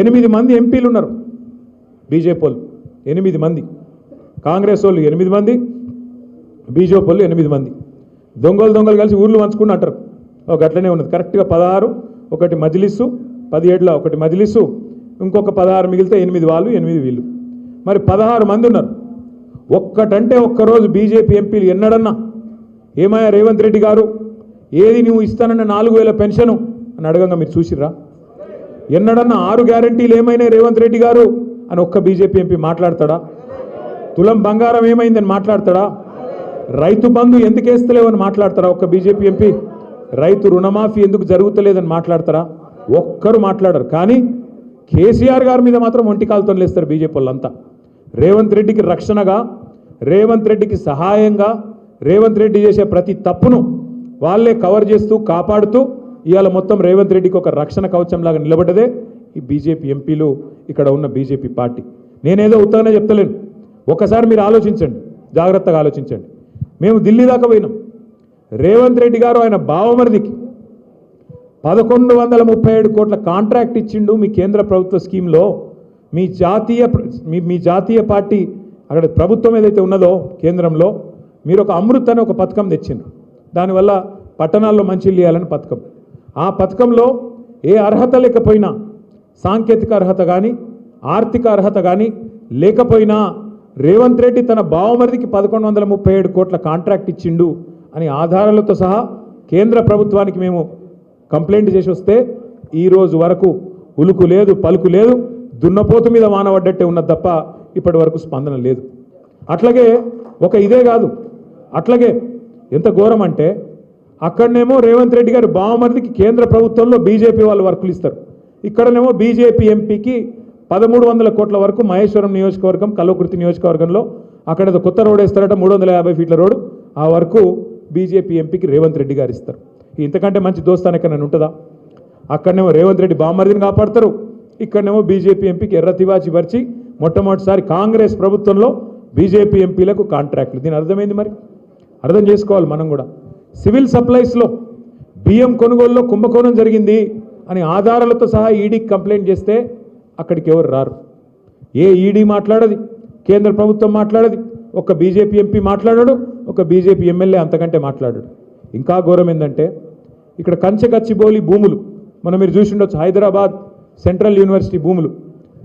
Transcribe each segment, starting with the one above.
8 మంది ఎంపీలు ఉన్నారు బీజేపీ వాళ్ళు 8 మంది, కాంగ్రెస్ వాళ్ళు 8 మంది, బీజేపీ వాళ్ళు 8 మంది. దొంగలు కలిసి ఊర్లు పంచుకుని అంటారు. ఒక అట్లనే ఉన్నది కరెక్ట్గా 16, ఒకటి మజ్లిస్సు, 17లో ఒకటి మజ్లిస్సు, ఇంకొక 16 మిగిలితే 8 వాళ్ళు 8 వీళ్ళు. మరి 16 మంది ఉన్నారు. ఒక్కటంటే ఒక్కరోజు బీజేపీ ఎంపీలు ఎన్నడన్నా ఏమయ్యా రేవంత్ రెడ్డి గారు ఏది నువ్వు ఇస్తానన్న 4000 పెన్షను అని అడగంగా మీరు చూసిర్రా? ఎన్నడన్నా 6 గ్యారంటీలు ఏమైనా రేవంత్ రెడ్డి గారు అని ఒక్క బీజేపీ ఎంపీ మాట్లాడతాడా? తులం బంగారం ఏమైందని మాట్లాడతాడా? రైతు బంధు ఎందుకు వేస్తలేవని మాట్లాడతారా ఒక్క బీజేపీ ఎంపీ? రైతు రుణమాఫీ ఎందుకు జరుగుతలేదని మాట్లాడతారా? ఒక్కరు మాట్లాడరు. కానీ కేసీఆర్ గారి మీద మాత్రం ఒంటికాలతో లేస్తారు బీజేపీ వాళ్ళంతా. రేవంత్ రెడ్డికి రక్షణగా, రేవంత్ రెడ్డికి సహాయంగా, రేవంత్ రెడ్డి చేసే ప్రతి తప్పును వాళ్ళే కవర్ చేస్తూ కాపాడుతూ ఇవాళ మొత్తం రేవంత్ రెడ్డికి ఒక రక్షణ కవచంలాగా నిలబడ్డదే ఈ బీజేపీ ఎంపీలు, ఇక్కడ ఉన్న బీజేపీ పార్టీ. నేనేదో ఉత్తగానే చెప్తలేను. ఒకసారి మీరు ఆలోచించండి, జాగ్రత్తగా ఆలోచించండి. మేము ఢిల్లీ దాకా పోయినాం. రేవంత్ రెడ్డి గారు ఆయన బావమరిదికి 1137 కోట్ల కాంట్రాక్ట్ ఇచ్చిండు మీ కేంద్ర ప్రభుత్వ స్కీమ్లో. మీ జాతీయ పార్టీ అక్కడ ప్రభుత్వం ఏదైతే ఉన్నదో కేంద్రంలో మీరు ఒక అమృత్ అనే ఒక పథకం తెచ్చిండ్రు. దానివల్ల పట్టణాల్లో మంచిలు ఇవ్వాలని పథకం. ఆ పథకంలో ఏ అర్హత లేకపోయినా, సాంకేతిక అర్హత కానీ ఆర్థిక అర్హత కానీ లేకపోయినా రేవంత్ రెడ్డి తన బావమరిదికి 1137 కోట్ల కాంట్రాక్ట్ ఇచ్చిండు అని ఆధారాలతో సహా కేంద్ర ప్రభుత్వానికి మేము కంప్లైంట్ చేసి వస్తే ఈరోజు వరకు ఉలుకు లేదు, పలుకు లేదు, దున్నపోతు మీద వానబడ్డట్టే ఉన్నది తప్ప ఇప్పటి వరకు స్పందన లేదు. అట్లాగే ఒక ఇదే కాదు, అట్లాగే ఎంత ఘోరం అంటే అక్కడనేమో రేవంత్ రెడ్డి గారు బావమరిదికి కేంద్ర ప్రభుత్వంలో బీజేపీ వాళ్ళు వర్కులు ఇస్తారు. ఇక్కడనేమో బీజేపీ ఎంపీకి 1300 కోట్ల వరకు మహేశ్వరం నియోజకవర్గం, కల్వకుర్తి నియోజకవర్గంలో అక్కడ కొత్త రోడ్ వేస్తారట, 350 ఫీట్ల రోడ్డు. ఆ వరకు బీజేపీ ఎంపీకి రేవంత్ రెడ్డి గారు ఇస్తారు. ఇంతకంటే మంచి దోస్తాను ఎక్కడ ఉంటుందా? అక్కడనేమో రేవంత్ రెడ్డి బావమరిదిని కాపాడతారు, ఇక్కడనేమో బీజేపీ ఎంపీకి ఎర్ర తివాచి పరిచి మొట్టమొదటిసారి కాంగ్రెస్ ప్రభుత్వంలో బీజేపీ ఎంపీలకు కాంట్రాక్టులు. దీని అర్థమైంది. మరి అర్థం చేసుకోవాలి మనం కూడా. సివిల్ సప్లైస్లో బియ్యం కొనుగోలులో కుంభకోణం జరిగింది అని ఆధారాలతో సహా ఈడీకి కంప్లైంట్ చేస్తే అక్కడికి ఎవరు రారు. ఏ ఈడీ మాట్లాడది, కేంద్ర ప్రభుత్వం మాట్లాడది, ఒక బీజేపీ ఎంపీ మాట్లాడాడు, ఒక బీజేపీ ఎమ్మెల్యే అంతకంటే మాట్లాడాడు. ఇంకా ఘోరం ఏంటంటే ఇక్కడ కంచెకచ్చిబౌలి భూములు మనం మీరు చూసి ఉండొచ్చు, హైదరాబాద్ సెంట్రల్ యూనివర్సిటీ భూములు.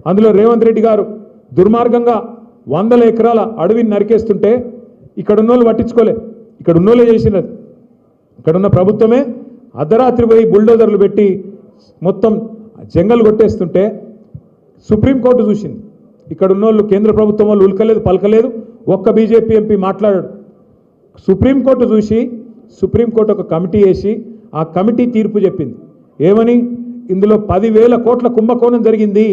అందులో రేవంత్ రెడ్డి గారు దుర్మార్గంగా 100 ఎకరాల అడవిని నరికేస్తుంటే ఇక్కడ ఉన్నోళ్ళు పట్టించుకోలే, ఇక్కడ ఉన్నోళ్ళే చేసినది. ఇక్కడున్న ప్రభుత్వమే అర్ధరాత్రి పోయి బుల్డోజర్లు పెట్టి మొత్తం జంగల్ కొట్టేస్తుంటే సుప్రీంకోర్టు చూసింది. ఇక్కడ ఉన్నోళ్ళు కేంద్ర ప్రభుత్వం వాళ్ళు ఉల్కలేదు, పలకలేదు, ఒక్క బీజేపీ ఎంపీ మాట్లాడాడు. సుప్రీంకోర్టు చూసి సుప్రీంకోర్టు ఒక కమిటీ వేసి ఆ కమిటీ తీర్పు చెప్పింది. ఏమని? ఇందులో 10,000 కోట్ల కుంభకోణం జరిగింది,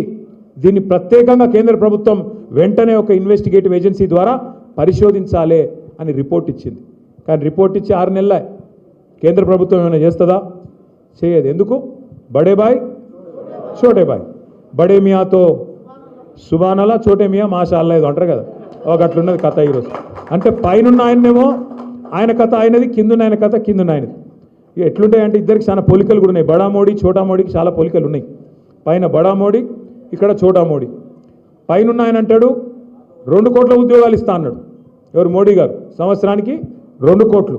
దీన్ని ప్రత్యేకంగా కేంద్ర ప్రభుత్వం వెంటనే ఒక ఇన్వెస్టిగేటివ్ ఏజెన్సీ ద్వారా పరిశోధించాలి అని రిపోర్ట్ ఇచ్చింది. కానీ రిపోర్ట్ ఇచ్చి 6 నెలలే. కేంద్ర ప్రభుత్వం ఏమైనా చేస్తుందా? చేయదు. ఎందుకు? బడే బాయ్ చోటే బాయ్, బడే మియాతో సుబానలా, చోటే మియా మాషా అల్లా ఏదో అంటారు కదా, ఒక అట్లున్నది కథ ఈరోజు. అంటే పైనున్న ఆయనేమో ఆయన కథ ఆయనది, కిందున్న ఆయన కథ కిందున్న ఆయనది. ఎట్లుంటాయంటే ఇద్దరికి చాలా పోలికలు కూడా ఉన్నాయి. బడా మోడీ చోటా మోడీకి చాలా పోలికలు ఉన్నాయి. పైన బడా మోడీ, ఇక్కడ చోటా మోడీ. పైనున్న ఆయన అంటాడు 2 కోట్ల ఉద్యోగాలు ఇస్తా అన్నాడు. ఎవరు? మోడీ గారు. సంవత్సరానికి 2 కోట్లు.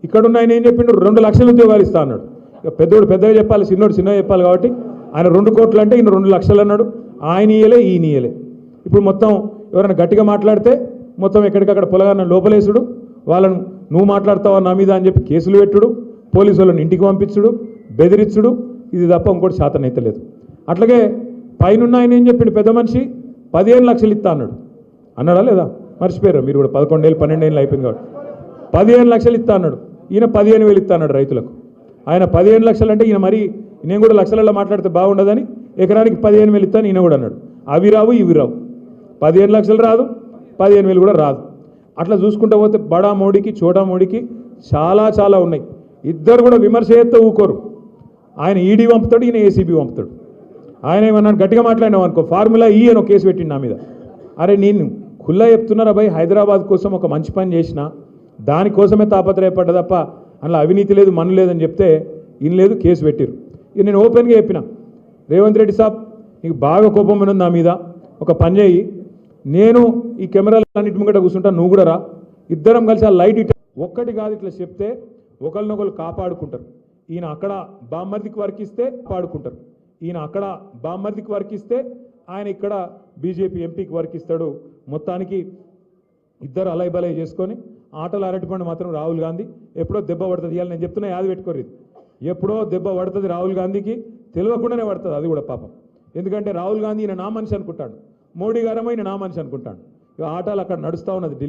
ఇక్కడున్న ఆయన ఏం చెప్పిండు? 2 లక్షల ఉద్యోగాలు ఇస్తా అన్నాడు. ఇక పెద్దోడు పెద్దగా చెప్పాలి, చిన్నోడు చిన్నగా చెప్పాలి. కాబట్టి ఆయన 2 కోట్లు అంటే ఈయన 2 లక్షలు అన్నాడు. ఆయన ఇయ్యలే, ఈయన ఇయ్యలే. ఇప్పుడు మొత్తం ఎవరైనా గట్టిగా మాట్లాడితే మొత్తం ఎక్కడికక్కడ పొలగాన్న లోపలేసుడు, వాళ్ళను నువ్వు మాట్లాడతావా నా మీద అని చెప్పి కేసులు పెట్టుడు, పోలీసు వాళ్ళని ఇంటికి పంపించుడు, బెదిరించుడు, ఇది తప్ప ఇంకోటి శాతనైతే లేదు. అట్లాగే పైనున్న ఆయన ఏం చెప్పిండు? పెద్ద మనిషి 15 లక్షలు ఇస్తా అన్నాడు. అన్నాడా లేదా? మర్చిపోయారు మీరు కూడా. 11 ఏళ్ళు 12 ఏళ్ళు అయిపోయింది కాబట్టి 15 లక్షలు ఇస్తా అన్నాడు. ఈయన 15,000 ఇస్తా అన్నాడు రైతులకు. ఆయన 15 లక్షలు అంటే ఈయన మరి నేను కూడా లక్షలలో మాట్లాడితే బాగుండదని ఎకరానికి 15,000 ఇస్తాను ఈయన కూడా అన్నాడు. అవి రావు ఇవి రావు, 15 లక్షలు రాదు, 15,000 కూడా రాదు. అట్లా చూసుకుంటూ పోతే బడా మోడీకి చోటా మోడీకి చాలా చాలా ఉన్నాయి. ఇద్దరు కూడా విమర్శ చేస్తే ఊకోరు. ఆయన ఈడీ పంపుతాడు, ఈయన ఏసీబీ పంపుతాడు. ఆయన ఏమన్నా గట్టిగా మాట్లాడినావు అనుకో, ఫార్ములా ఈ అని ఒక కేసు పెట్టిండు నా మీద. అరే నేను ఖుల్లా చెప్తున్నారా భయ్, హైదరాబాద్ కోసం ఒక మంచి పని చేసిన దానికోసమే తాపత్రయపడ్డ తప్ప అందులో అవినీతి లేదు, మన్ను లేదని చెప్తే ఇన్ లేదు, కేసు పెట్టిరు. ఇక నేను ఓపెన్గా చెప్పిన, రేవంత్ రెడ్డి సాబ్ నీకు బాగా కోపం ఉన్నది నా మీద, ఒక పని చేయి, నేను ఈ కెమెరాలన్నిటి ముంగట కూర్చుంటా, నువ్వు కూడా రా, ఇద్దరం కలిసి ఆ లైట్ ఇట్లా ఒక్కటి కాదు ఇట్లా చెప్తే ఒకరినొకరు కాపాడుకుంటారు. ఈయన అక్కడ బామ్మర్దికి వర్కిస్తే పాడుకుంటారు, ఈయన అక్కడ బామ్మర్దికి వర్కిస్తే ఆయన ఇక్కడ బీజేపీ ఎంపీకి వర్కిస్తాడు. మొత్తానికి ఇద్దరు అలై బలై చేసుకొని ఆటలు అరటిపండు మాత్రం రాహుల్ గాంధీ ఎప్పుడో దెబ్బ పడుతుంది. ఇవాళ నేను చెప్తున్నా, యాద పెట్టుకోరు, ఇది ఎప్పుడో దెబ్బ పడుతుంది రాహుల్ గాంధీకి, తెలియకుండానే పడుతుంది అది కూడా పాపం. ఎందుకంటే రాహుల్ గాంధీ ఈయన నా మనిషి అనుకుంటాడు, మోడీ గారేమో ఈయన నా మనిషి అనుకుంటాడు. ఆటలు అక్కడ నడుస్తూ ఉన్నది ఢిల్లీ.